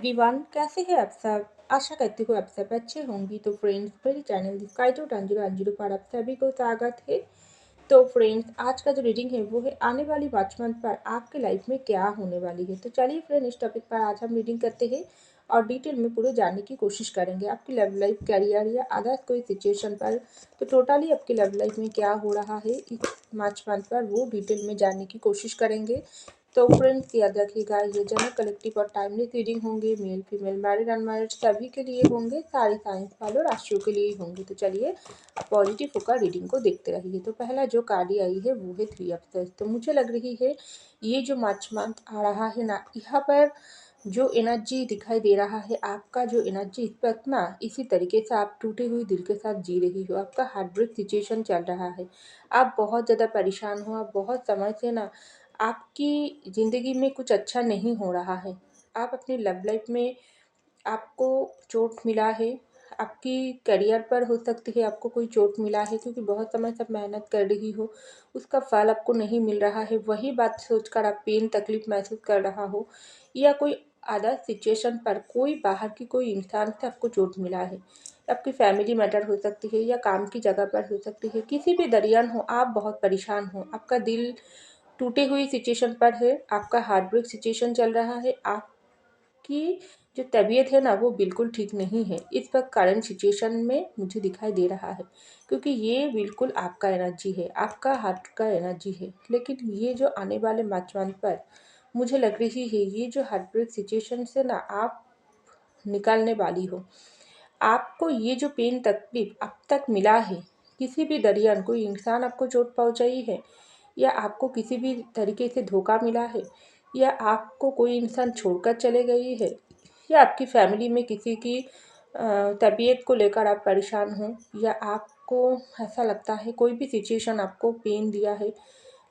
Everyone, कैसे हैं आप सब। आशा करती हूँ आप सब अच्छे होंगी। तो फ्रेंड्स, मेरे चैनल स्काई 1010 पर आप सभी को स्वागत है। तो फ्रेंड्स, आज का जो रीडिंग है वो है आने वाली मार्च मंथ पर आपके लाइफ में क्या होने वाली है। तो चलिए फ्रेंड, इस टॉपिक पर आज हम रीडिंग करते हैं और डिटेल में पूरे जानने की कोशिश करेंगे आपकी लव लाइफ, करियर या अदर्स कोई सिचुएशन पर। तो टोटली आपकी लव लाइफ में क्या हो रहा है इस मार्च मंथ पर, वो डिटेल में जानने की कोशिश करेंगे। तो फ्रेंड्स, याद रखिएगा, ये जनरल कलेक्टिव और टाइमलेस रीडिंग होंगे। मेल फीमेल मैरिड अनमैरिड सभी के लिए होंगे, सारे साइंस वालों राशियों के लिए ही होंगे। तो चलिए पॉजिटिव होकर रीडिंग को देखते रहिए। तो पहला जो कार्ड आई है वो है 3 ऑफ सॉर्ड्स। तो मुझे लग रही है ये जो मार्च मंथ आ रहा है ना, यहाँ पर जो एनर्जी दिखाई दे रहा है, आपका जो एनर्जी इस वक्त ना इसी तरीके से आप टूटे हुए दिल के साथ जी रही हो। आपका हार्ट ब्रेक सिचुएशन चल रहा है, आप बहुत ज़्यादा परेशान हो, आप बहुत समय से ना आपकी ज़िंदगी में कुछ अच्छा नहीं हो रहा है। आप अपनी लव लाइफ में आपको चोट मिला है, आपकी करियर पर हो सकती है आपको कोई चोट मिला है, क्योंकि बहुत समय से आप मेहनत कर रही हो, उसका फल आपको नहीं मिल रहा है। वही बात सोचकर आप पेन तकलीफ महसूस कर रहा हो, या कोई अदर सिचुएशन पर कोई बाहर की कोई इंसान से आपको चोट मिला है। आपकी फैमिली मैटर हो सकती है या काम की जगह पर हो सकती है। किसी भी दरियान हो, आप बहुत परेशान हो, आपका दिल टूटे हुई सिचुएशन पर है, आपका हार्ट ब्रेक सिचुएशन चल रहा है, आपकी जो तबीयत है ना वो बिल्कुल ठीक नहीं है इस वक्त करंट सिचुएशन में मुझे दिखाई दे रहा है, क्योंकि ये बिल्कुल आपका एनर्जी है, आपका हार्ट का एनर्जी है। लेकिन ये जो आने वाले मार्च मंथ पर मुझे लग रही है, ये जो हार्ट ब्रेक सिचुएशन से ना आप निकालने वाली हो। आपको ये जो पेन तकलीफ अब तक मिला है, किसी भी दरियान कोई इंसान आपको चोट पहुंचाई है, या आपको किसी भी तरीके से धोखा मिला है, या आपको कोई इंसान छोड़कर चले गई है, या आपकी फैमिली में किसी की तबीयत को लेकर आप परेशान हो, या आपको ऐसा लगता है कोई भी सिचुएशन आपको पेन दिया है।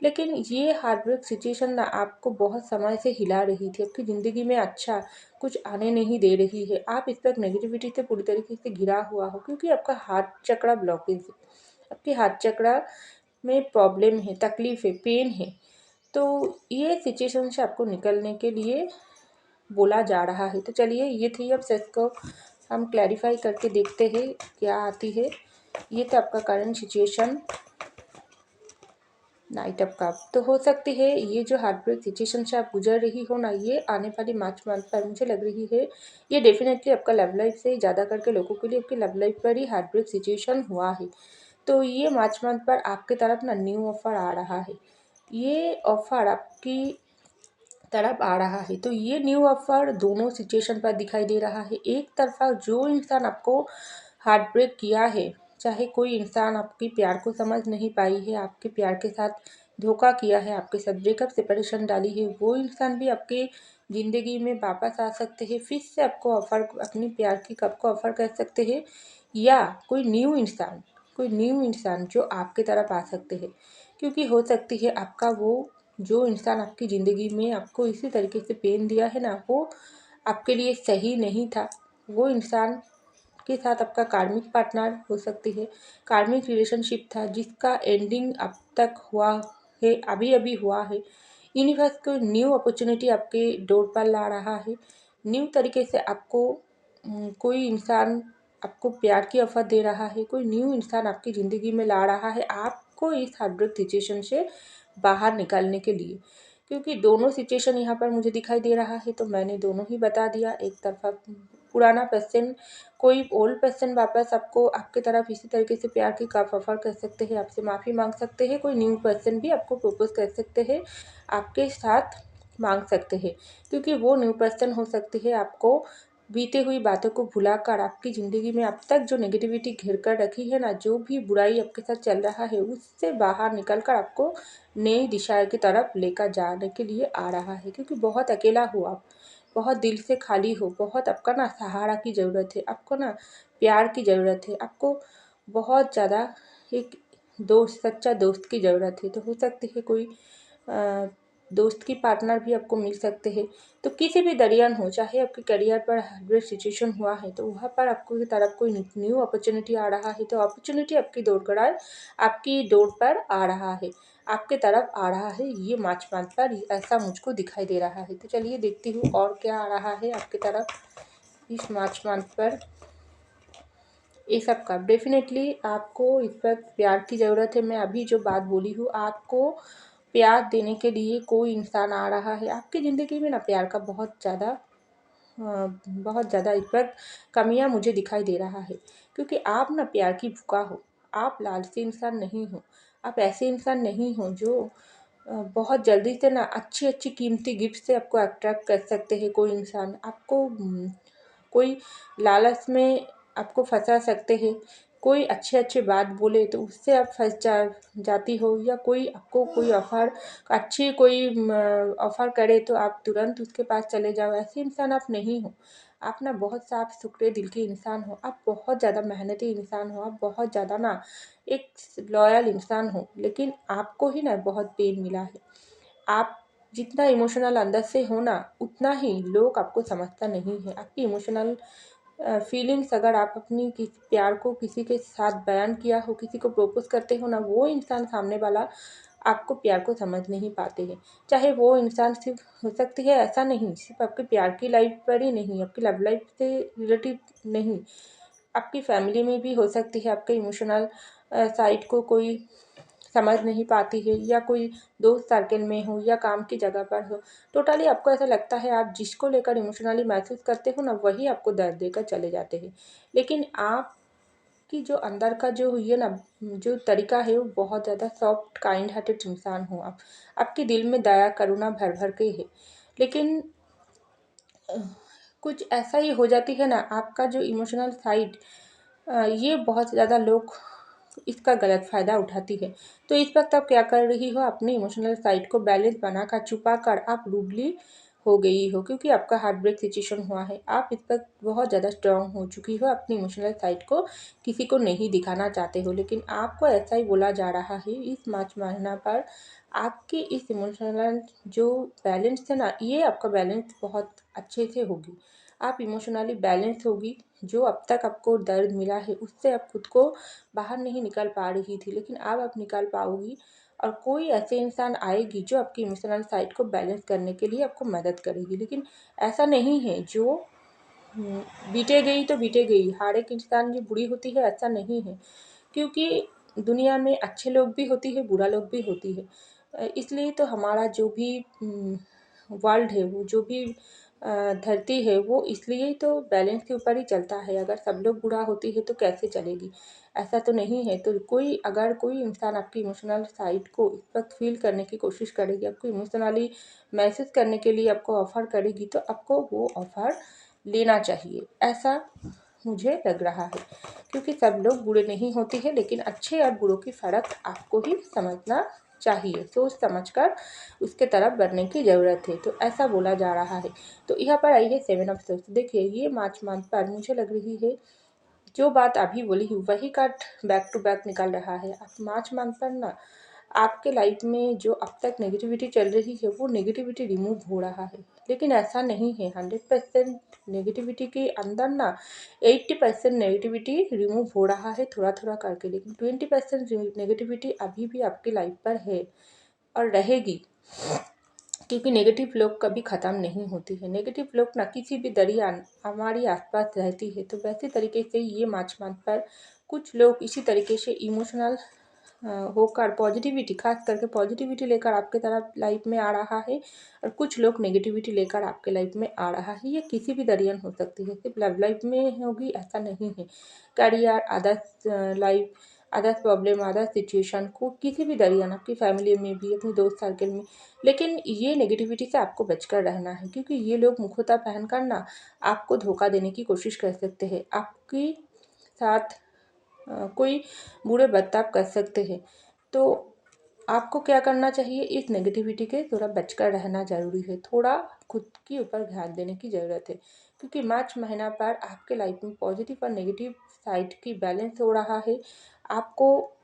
लेकिन ये हार्ट ब्रेक सिचुएशन ना आपको बहुत समय से हिला रही थी, आपकी ज़िंदगी में अच्छा कुछ आने नहीं दे रही है। आप इस वक्त नेगेटिविटी से पूरी तरीके से घिरा हुआ हो, क्योंकि आपका हार्ट चक्रा ब्लॉकेज है, आपके हार्ट चक्रा में प्रॉब्लम है, तकलीफ है, पेन है। तो ये सिचुएशन से आपको निकलने के लिए बोला जा रहा है। तो चलिए ये 3 ऑफ सॉर्ड्स को हम क्लैरिफाई करके देखते हैं क्या आती है। ये तो आपका current situation, night of cup. तो हो सकती है ये जो हार्ट ब्रेक सिचुएशन से आप गुजर रही हो ना, ये आने वाली मार्च मंथ पर मुझे लग रही है ये डेफिनेटली आपका लव लाइफ से ज़्यादा करके लोगों के लिए आपकी लव लाइफ पर ही हार्ट ब्रेक सिचुएशन हुआ है। तो ये मार्च मंथ पर आपके तरफ ना न्यू ऑफर आ रहा है, ये ऑफर आपकी तरफ आ रहा है। तो ये न्यू ऑफर दोनों सिचुएशन पर दिखाई दे रहा है। एक तरफा जो इंसान आपको हार्ट ब्रेक किया है, चाहे कोई इंसान आपके प्यार को समझ नहीं पाई है, आपके प्यार के साथ धोखा किया है, आपके साथ ब्रेकअप सेपरेशन डाली है, वो इंसान भी आपके ज़िंदगी में वापस आ सकते हैं, फिर से आपको ऑफर, अपनी प्यार की कप को ऑफर कर सकते हैं। या कोई न्यू इंसान जो आपके तरफ आ सकते हैं, क्योंकि हो सकती है आपका वो जो इंसान आपकी ज़िंदगी में आपको इसी तरीके से पेन दिया है ना, वो आपके लिए सही नहीं था। वो इंसान के साथ आपका कार्मिक पार्टनर हो सकती है, कार्मिक रिलेशनशिप था जिसका एंडिंग अब तक हुआ है, अभी अभी हुआ है। यूनिवर्स को न्यू अपॉर्चुनिटी आपके डोर पर ला रहा है। न्यू तरीके से आपको कोई इंसान आपको प्यार की ऑफर दे रहा है, कोई न्यू इंसान आपकी ज़िंदगी में ला रहा है आपको इस हार्ट ब्रेक सिचुएशन से बाहर निकालने के लिए। क्योंकि दोनों सिचुएशन यहाँ पर मुझे दिखाई दे रहा है, तो मैंने दोनों ही बता दिया। एक तरफा पुराना पर्सन, कोई ओल्ड पर्सन वापस आपको आपके तरफ इसी तरीके से प्यार की कप ऑफर कर सकते हैं, आपसे माफ़ी मांग सकते हैं। कोई न्यू पर्सन भी आपको प्रपोज कर सकते हैं, आपके साथ मांग सकते हैं, क्योंकि वो न्यू पर्सन हो सकती है आपको बीते हुई बातों को भुलाकर आपकी ज़िंदगी में अब तक जो नेगेटिविटी घिर कर रखी है ना, जो भी बुराई आपके साथ चल रहा है, उससे बाहर निकल कर आपको नई दिशा की तरफ लेकर जाने के लिए आ रहा है। क्योंकि बहुत अकेला हो आप, बहुत दिल से खाली हो, बहुत आपका ना सहारा की ज़रूरत है, आपको ना प्यार की ज़रूरत है, आपको बहुत ज़्यादा एक दोस्त, सच्चा दोस्त की ज़रूरत है। तो हो सकती है कोई दोस्त की पार्टनर भी आपको मिल सकते हैं। तो किसी भी दरियान हो, चाहे आपके करियर पर हार्डवेयर सिचुएशन हुआ है, तो वहाँ पर आपको की तरफ कोई न्यू अपॉर्चुनिटी आ रहा है। तो अपॉर्चुनिटी आपकी डोर पर आ रहा है। आपके तरफ आ रहा है ये मार्च मंथ पर, ऐसा मुझको दिखाई दे रहा है। तो चलिए देखती हूँ और क्या आ रहा है आपके तरफ इस मार्च मंथ पर। ये सब का डेफिनेटली आपको इस वक्त प्यार की ज़रूरत है। मैं अभी जो बात बोली हूँ, आपको प्यार देने के लिए कोई इंसान आ रहा है आपकी ज़िंदगी में ना। प्यार का बहुत ज़्यादा इस वक्त कमियाँ मुझे दिखाई दे रहा है, क्योंकि आप ना प्यार की भूखा हो। आप लालची इंसान नहीं हो। आप ऐसे इंसान नहीं हो जो बहुत जल्दी से ना अच्छी अच्छी कीमती गिफ्ट से आपको अट्रैक्ट कर सकते हैं। कोई इंसान आपको कोई लालच में आपको फंसा सकते हैं। कोई अच्छे अच्छे बात बोले तो उससे आप जाती हो, या कोई आपको कोई ऑफ़र करे तो आप तुरंत उसके पास चले जाओ। ऐसे इंसान आप नहीं हो। आप ना बहुत साफ सुथरे दिल के इंसान हो। आप बहुत ज़्यादा मेहनती इंसान हो। आप बहुत ज़्यादा ना एक लॉयल इंसान हो, लेकिन आपको ही ना बहुत पेन मिला है। आप जितना इमोशनल अंदर से हो ना, उतना ही लोग आपको समझता नहीं है। आपकी इमोशनल फीलिंग्स अगर आप अपनी किसी प्यार को किसी के साथ बयान किया हो, किसी को प्रपोज करते हो ना, वो इंसान सामने वाला आपको प्यार को समझ नहीं पाते हैं। चाहे वो इंसान सिर्फ हो सकती है, ऐसा नहीं सिर्फ आपके प्यार की लाइफ पर ही नहीं, आपकी लव लाइफ से रिलेटिव नहीं, आपकी फैमिली में भी हो सकती है। आपके इमोशनल साइड को कोई समझ नहीं पाती है, या कोई दोस्त सर्कल में हो या काम की जगह पर हो। टोटली आपको ऐसा लगता है आप जिसको लेकर इमोशनली महसूस करते हो ना, वही आपको दर्द देकर चले जाते हैं। लेकिन आपकी जो अंदर का जो ये ना जो तरीका है, वो बहुत ज़्यादा सॉफ्ट काइंड हार्टेड इंसान हो आप। आपके दिल में दया करुणा भर भर के है। लेकिन कुछ ऐसा ही हो जाती है ना, आपका जो इमोशनल साइड ये बहुत ज़्यादा लोग इसका गलत फ़ायदा उठाती है। तो इस वक्त आप क्या कर रही हो, अपने इमोशनल साइड को बैलेंस बनाकर छुपा कर आप रूडली हो गई हो, क्योंकि आपका हार्ट ब्रेक सिचुएशन हुआ है। आप इस वक्त बहुत ज़्यादा स्ट्रांग हो चुकी हो। अपनी इमोशनल साइड को किसी को नहीं दिखाना चाहते हो, लेकिन आपको ऐसा ही बोला जा रहा है इस मार्च महीना पर। आपकी इस इमोशनल जो बैलेंस है ना, ये आपका बैलेंस बहुत अच्छे से होगी। आप इमोशनली बैलेंस होगी। जो अब तक आपको दर्द मिला है, उससे आप खुद को बाहर नहीं निकल पा रही थी, लेकिन अब निकल पाओगी। और कोई ऐसे इंसान आएगी जो आपकी इमोशनल साइड को बैलेंस करने के लिए आपको मदद करेगी। लेकिन ऐसा नहीं है जो बीते गई तो बीते गई, हर एक इंसान जो बुरी होती है ऐसा नहीं है, क्योंकि दुनिया में अच्छे लोग भी होती है, बुरा लोग भी होती है। इसलिए तो हमारा जो भी वर्ल्ड है, वो जो भी धरती है, वो इसलिए तो बैलेंस के ऊपर ही चलता है। अगर सब लोग बुरा होती है तो कैसे चलेगी? ऐसा तो नहीं है। तो अगर कोई इंसान आपकी इमोशनल साइड को इस वक्त फील करने की कोशिश करेगी, आपको इमोशनली महसूस करने के लिए आपको ऑफ़र करेगी, तो आपको वो ऑफ़र लेना चाहिए, ऐसा मुझे लग रहा है। क्योंकि सब लोग बुरे नहीं होते हैं, लेकिन अच्छे और बुरों की फ़र्क आपको ही समझना चाहिए। सोच समझकर उसके तरफ बढ़ने की ज़रूरत है। तो ऐसा बोला जा रहा है। तो यहाँ पर आइए 7 ऑफ सोर्स। देखिए, ये मार्च मंथ पर मुझे लग रही है जो बात अभी बोली हूँ वही कार्ड बैक टू बैक निकल रहा है। आप मार्च मंथ पर ना आपके लाइफ में जो अब तक नेगेटिविटी चल रही है, वो नेगेटिविटी रिमूव हो रहा है। लेकिन ऐसा नहीं है 100% नेगेटिविटी के अंदर ना 80% नेगेटिविटी रिमूव हो रहा है थोड़ा थोड़ा करके, लेकिन 20% नेगेटिविटी अभी भी आपकी लाइफ पर है और रहेगी। क्योंकि नेगेटिव लोग कभी ख़त्म नहीं होती है। नेगेटिव लोग ना किसी भी दरिया हमारी आसपास रहती है। तो वैसे तरीके से ये मार्च मंथ पर कुछ लोग इसी तरीके से इमोशनल होकर पॉजिटिविटी, खास करके पॉजिटिविटी लेकर आपके तरफ लाइफ में आ रहा है, और कुछ लोग नेगेटिविटी लेकर आपके लाइफ में आ रहा है। ये किसी भी दरियन हो सकती है, सिर्फ लव लाइफ में होगी ऐसा नहीं है। Career, others life, others problem, others situation को किसी भी दरियन, आपकी फैमिली में भी, अपनी दोस्त सर्कल में। लेकिन ये नेगेटिविटी से आपको बचकर रहना है, क्योंकि ये लोग मुखौटा पहन कर ना आपको धोखा देने की कोशिश कर सकते हैं। आपके साथ कोई बुरे बर्ताव कर सकते हैं। तो आपको क्या करना चाहिए, इस नेगेटिविटी के थोड़ा बचकर रहना ज़रूरी है। थोड़ा खुद के ऊपर ध्यान देने की ज़रूरत है, क्योंकि मार्च महीना पर आपके लाइफ में पॉजिटिव और नेगेटिव साइड की बैलेंस हो रहा है। आपको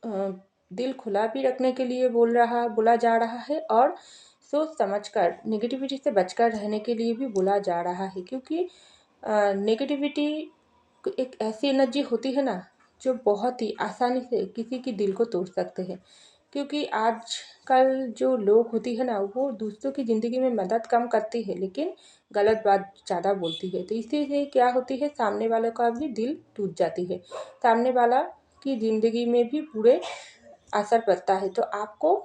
दिल खुला भी रखने के लिए बोला जा रहा है, और सोच समझकर नेगेटिविटी से बचकर रहने के लिए भी बोला जा रहा है। क्योंकि नेगेटिविटी एक ऐसी एनर्जी होती है ना, जो बहुत ही आसानी से किसी की दिल को तोड़ सकते हैं। क्योंकि आजकल जो लोग होती है ना, वो दूसरों की ज़िंदगी में मदद कम करती है लेकिन गलत बात ज़्यादा बोलती है। तो इसीलिए क्या होती है, सामने वाले का भी दिल टूट जाती है, सामने वाला की ज़िंदगी में भी बुरे असर पड़ता है। तो आपको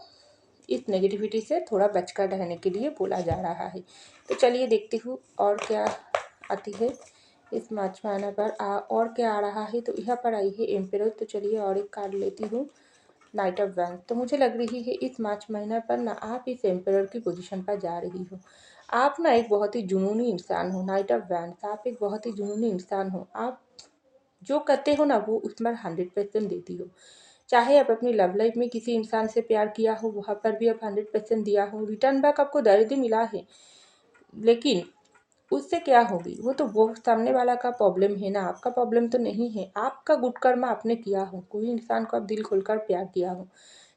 इस नेगेटिविटी से थोड़ा बचकर रहने के लिए बोला जा रहा है। तो चलिए देखती हूँ और क्या आती है इस मार्च महीना पर। और क्या आ रहा है, तो यहाँ पर आई है एम्पेरर। तो चलिए और एक कार्ड लेती हूँ, नाइट ऑफ वैंड। तो मुझे लग रही है इस मार्च महीना पर ना आप इस एम्पेरर की पोजीशन पर जा रही हो। आप ना एक बहुत ही जुनूनी इंसान हो। नाइट ऑफ वैंड, आप एक बहुत ही जुनूनी इंसान हो। आप जो करते हो ना वो उसमें 100% देती हो। चाहे आप अपनी लव लाइफ में किसी इंसान से प्यार किया हो, वहाँ पर भी आप 100% दिया हो। रिटर्न बैक आपको दर्द मिला है, लेकिन उससे क्या होगी, वो सामने वाला का प्रॉब्लम है ना, आपका प्रॉब्लम तो नहीं है। आपका गुड कर्म आपने किया हो, कोई इंसान को आप दिल खोलकर प्यार किया हो।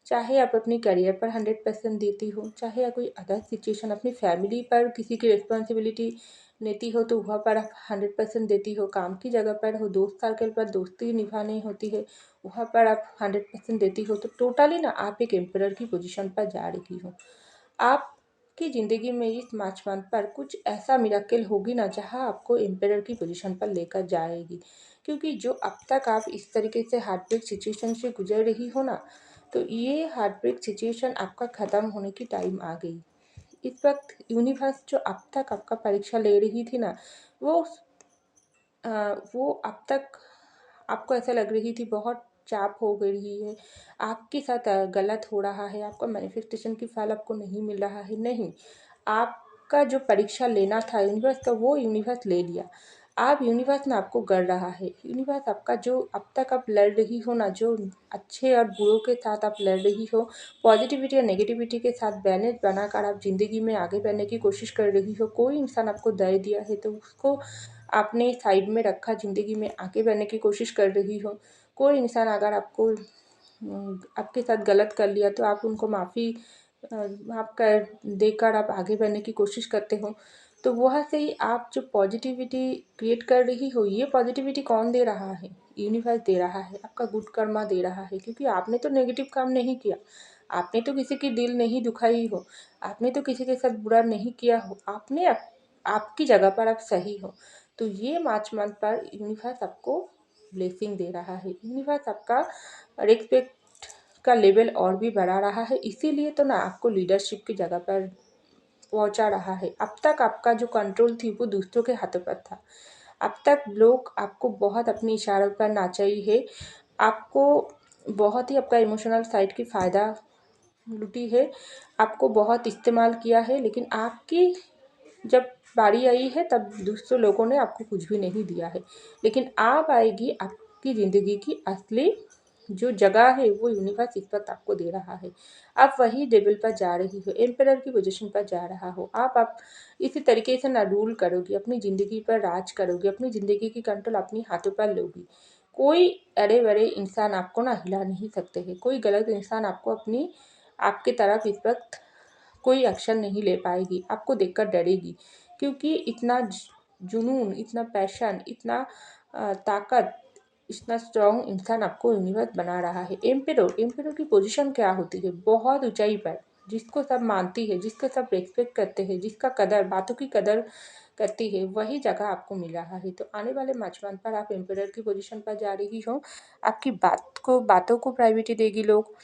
चाहे आप अपनी करियर पर 100% देती हो, चाहे आप कोई अदर सिचुएशन अपनी फैमिली पर किसी की रिस्पॉन्सिबिलिटी लेती हो तो वहाँ पर आप 100% देती हो। काम की जगह पर हो, दोस्त सर्कल पर दोस्ती निभानी होती है, वहाँ पर आप 100% देती हो। तो टोटली ना आप एक एम्परर की पोजीशन पर जा रही हो। आपकी ज़िंदगी में इस मार्च मंथ पर कुछ ऐसा मिराकल होगी ना, जहाँ आपको एम्परर की पोजीशन पर लेकर जाएगी। क्योंकि जो अब तक आप इस तरीके से हार्ट ब्रेक सिचुएशन से गुजर रही हो ना, तो ये हार्ट ब्रेक सिचुएशन आपका ख़त्म होने की टाइम आ गई। इस वक्त यूनिवर्स जो अब तक आपका परीक्षा ले रही थी ना, वो वो अब तक आपको ऐसा लग रही थी बहुत चाप हो गई है, आपके साथ गलत हो रहा है, आपका मैनिफेस्टेशन की फल आपको नहीं मिल रहा है। नहीं, आपका जो परीक्षा लेना था यूनिवर्स का, वो यूनिवर्स ले लिया। आप यूनिवर्स ने आपको गढ़ रहा है। यूनिवर्स आपका जो अब तक आप लड़ रही हो ना, जो अच्छे और बुरों के साथ आप लड़ रही हो, पॉजिटिविटी और नेगेटिविटी के साथ बैलेंस बनाकर आप ज़िंदगी में आगे बढ़ने की कोशिश कर रही हो। कोई इंसान आपको दर्द दिया है तो उसको आपने साइड में रखा, ज़िंदगी में आगे बढ़ने की कोशिश कर रही हो। कोई इंसान अगर आपके साथ गलत कर लिया तो आप उनको माफ़ कर देकर आप आगे बढ़ने की कोशिश करते हो। तो वहाँ से ही आप जो पॉजिटिविटी क्रिएट कर रही हो, ये पॉजिटिविटी कौन दे रहा है? यूनिवर्स दे रहा है, आपका गुड कर्मा दे रहा है। क्योंकि आपने तो नेगेटिव काम नहीं किया, आपने तो किसी की दिल नहीं दुखाई हो, आपने तो किसी के साथ बुरा नहीं किया हो, आपकी जगह पर आप सही हो। तो ये मार्च मंथ पर यूनिवर्स आपको ब्लेसिंग दे रहा है। यूनिवर्स आपका रिस्पेक्ट का लेवल और भी बढ़ा रहा है। इसीलिए तो ना आपको लीडरशिप की जगह पर पहुंचा रहा है। अब तक आपका जो कंट्रोल थी वो दूसरों के हाथों पर था। अब तक लोग आपको बहुत अपनी इशारों पर नाचाई है, आपको बहुत ही आपका इमोशनल साइड की फ़ायदा लूटी है, आपको बहुत इस्तेमाल किया है। लेकिन आपकी जब बारी आई है तब दूसरे लोगों ने आपको कुछ भी नहीं दिया है। लेकिन अब आएगी आपकी ज़िंदगी की असली जो जगह है, वो यूनिवर्स इस वक्त आपको दे रहा है। आप वही लेवल पर जा रही हो, एम्परर की पोजीशन पर जा रहा हो। आप इसी तरीके से ना रूल करोगी, अपनी ज़िंदगी पर राज करोगी, अपनी ज़िंदगी की कंट्रोल अपनी हाथों पर लोगी। कोई अड़े बड़े इंसान आपको ना हिला नहीं सकते हैं। कोई गलत इंसान आपके तरफ इस वक्त कोई एक्शन नहीं ले पाएगी, आपको देखकर डरेगी। क्योंकि इतना जुनून, इतना पैशन, इतना ताकत, इतना स्ट्रॉन्ग इंसान आपको यूनिवर्स बना रहा है। एम्पेरर की पोजीशन क्या होती है? बहुत ऊंचाई पर, जिसको सब मानती है, जिसको सब रेस्पेक्ट करते हैं, जिसका कदर, बातों की कदर करती है, वही जगह आपको मिल रहा है। तो आने वाले मार्च मंथ पर आप एम्पेरर की पोजीशन पर जा रही हो। आपकी बातों को प्रायोरिटी देगी लोग,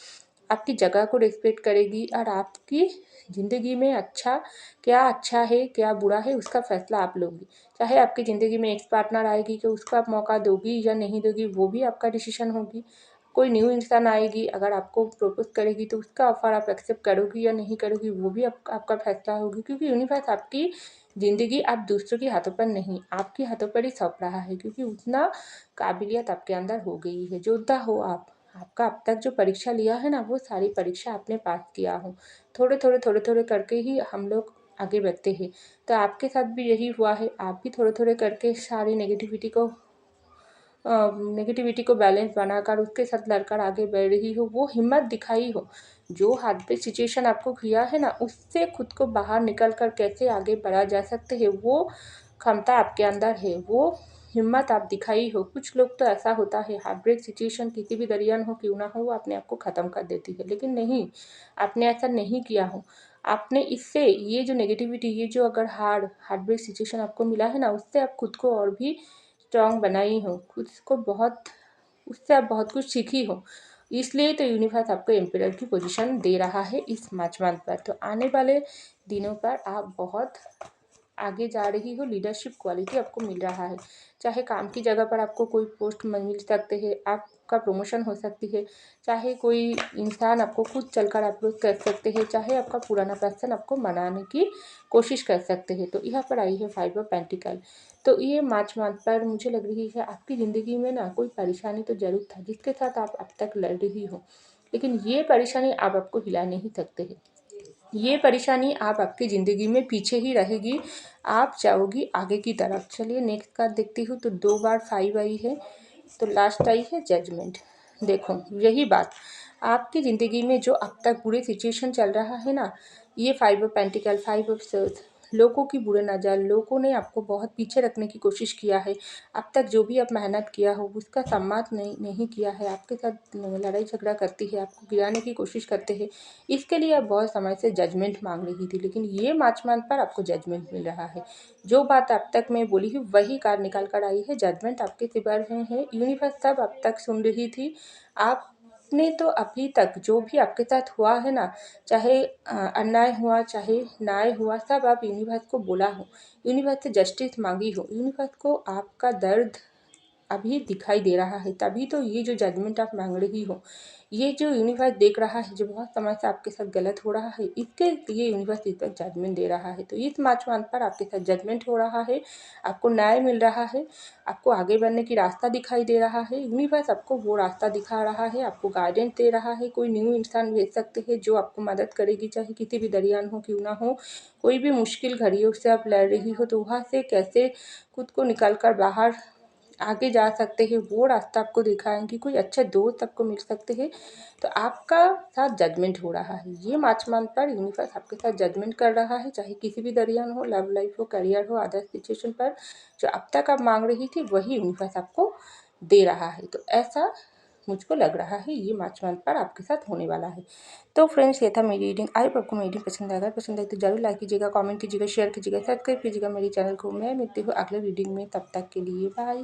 आपकी जगह को रिस्पेक्ट करेगी और आपकी ज़िंदगी में अच्छा है क्या बुरा है उसका फ़ैसला आप लोगी। चाहे आपकी ज़िंदगी में एक्स पार्टनर आएगी कि उसको आप मौका दोगी या नहीं दोगी, वो भी आपका डिसीजन होगी। कोई न्यू इंसान आएगी, अगर आपको प्रपोज़ करेगी तो उसका ऑफ़र आप एक्सेप्ट करोगी या नहीं करोगी, वो भी आपका फ़ैसला होगी। क्योंकि यूनिवर्स आपकी ज़िंदगी आप दूसरों के हाथों पर नहीं, आपके हाथों पर ही सौंप रहा है। क्योंकि उतना काबिलियत आपके अंदर हो गई है, योद्धा हो आप। आपका अब तक जो परीक्षा लिया है ना, वो सारी परीक्षा आपने पास किया हो। थोड़े-थोड़े करके ही हम लोग आगे बढ़ते हैं। तो आपके साथ भी यही हुआ है, आप भी थोड़े-थोड़े करके सारी नेगेटिविटी को बैलेंस बनाकर उसके साथ लड़कर आगे बढ़ रही हो। वो हिम्मत दिखाई हो, जो हार्ट ब्रेक सिचुएशन आपको किया है ना, उससे खुद को बाहर निकल कर कैसे आगे बढ़ा जा सकते हैं, वो क्षमता आपके अंदर है। वो हिम्मत आप दिखाई हो। कुछ लोग तो ऐसा होता है, हार्ट ब्रेक सिचुएशन किसी भी दरमियान हो क्यों ना हो, वो अपने आप को ख़त्म कर देती है, लेकिन नहीं, आपने ऐसा नहीं किया हो। आपने इससे ये जो नेगेटिविटी, ये जो अगर हार्ट ब्रेक सिचुएशन आपको मिला है ना, उससे आप खुद को और भी स्ट्रॉन्ग बनाई हो, खुद को बहुत, उससे आप बहुत कुछ सीखी हो। इसलिए तो यूनिवर्स आपको एम्परर की पोजीशन दे रहा है इस मार्च मंथ पर। तो आने वाले दिनों पर आप बहुत आगे जा रही हो, लीडरशिप क्वालिटी आपको मिल रहा है। चाहे काम की जगह पर आपको कोई पोस्ट मिल सकते हैं, आपका प्रमोशन हो सकती है, चाहे कोई इंसान आपको खुद चलकर अप्रोच कर सकते हैं, चाहे आपका पुराना पर्सन आपको मनाने की कोशिश कर सकते हैं। तो यहाँ पर आई है 5 ऑफ पेंटिकल। तो ये मार्च मंथ पर मुझे लग रही है आपकी ज़िंदगी में ना कोई परेशानी तो ज़रूर था, जिसके साथ आप अब तक लड़ रही हो, लेकिन ये परेशानी आप आपको हिला नहीं सकते हैं। ये परेशानी आप आपकी ज़िंदगी में पीछे ही रहेगी, आप जाओगी आगे की तरफ। चलिए नेक्स्ट कार्ड देखती हूँ। तो 2 बार 5 आई है, तो लास्ट आई है जजमेंट। देखो यही बात, आपकी ज़िंदगी में जो अब तक बुरे सिचुएशन चल रहा है ना, ये 5 ऑफ पेंटिकल, 5 ऑफ सोर्ड्स, लोगों की बुरे नज़र, लोगों ने आपको बहुत पीछे रखने की कोशिश किया है। अब तक जो भी आप मेहनत किया हो उसका सम्मान नहीं किया है, आपके साथ लड़ाई झगड़ा करती है, आपको गिराने की कोशिश करते हैं। इसके लिए आप बहुत समय से जजमेंट मांग रही थी, लेकिन ये मार्च मंथ पर आपको जजमेंट मिल रहा है। जो बात अब तक मैं बोली हूँ वही कार्ड निकाल कर आई है, जजमेंट आपके सिर में है। यूनिवर्स सब अब तक सुन रही थी। आपने तो अभी तक जो भी आपके साथ हुआ है ना, चाहे अन्याय हुआ चाहे न्याय हुआ, सब आप यूनिवर्स को बोला हो, यूनिवर्स से जस्टिस मांगी हो, यूनिवर्स को आपका दर्द अभी दिखाई दे रहा है, तभी तो ये जो जजमेंट आप मांग रही हो, ये जो यूनिवर्स देख रहा है, जो बहुत समय से आपके साथ गलत हो रहा है, इसके लिए यूनिवर्स इस पर जजमेंट दे रहा है। तो इस मार्च मंथ पर आपके साथ जजमेंट हो रहा है, आपको न्याय मिल रहा है, आपको आगे बढ़ने की रास्ता दिखाई दे रहा है। यूनिवर्स आपको वो रास्ता दिखा रहा है, आपको गाइडेंस दे रहा है। कोई न्यू इंसान भेज सकते हैं जो आपको मदद करेगी, चाहे किसी भी दरमियान हो क्यों ना हो। कोई भी मुश्किल घड़ियों से आप लड़ रही हो, तो वहाँ से कैसे खुद को निकल कर बाहर आगे जा सकते हैं, वो रास्ता आपको दिखाएंगी। कोई अच्छे दोस्त आपको मिल सकते हैं। तो आपका साथ जजमेंट हो रहा है, ये मार्च मंथ पर यूनिवर्स आपके साथ जजमेंट कर रहा है, चाहे किसी भी दरमियान हो, लव लाइफ हो, करियर हो, अदर सिचुएशन पर जो अब तक आप मांग रही थी वही यूनिवर्स आपको दे रहा है। तो ऐसा मुझको लग रहा है ये मार्च मंथ पर आपके साथ होने वाला है। तो फ्रेंड्स, ये था मेरी रीडिंग। आई होप आपको मेरी रीडिंग पसंद आएगा, पसंद आए तो जरूर लाइक कीजिएगा, कमेंट कीजिएगा, शेयर कीजिएगा, सब्सक्राइब कीजिएगा मेरे चैनल को। मैं मिलती हूँ अगले रीडिंग में, तब तक के लिए बाय।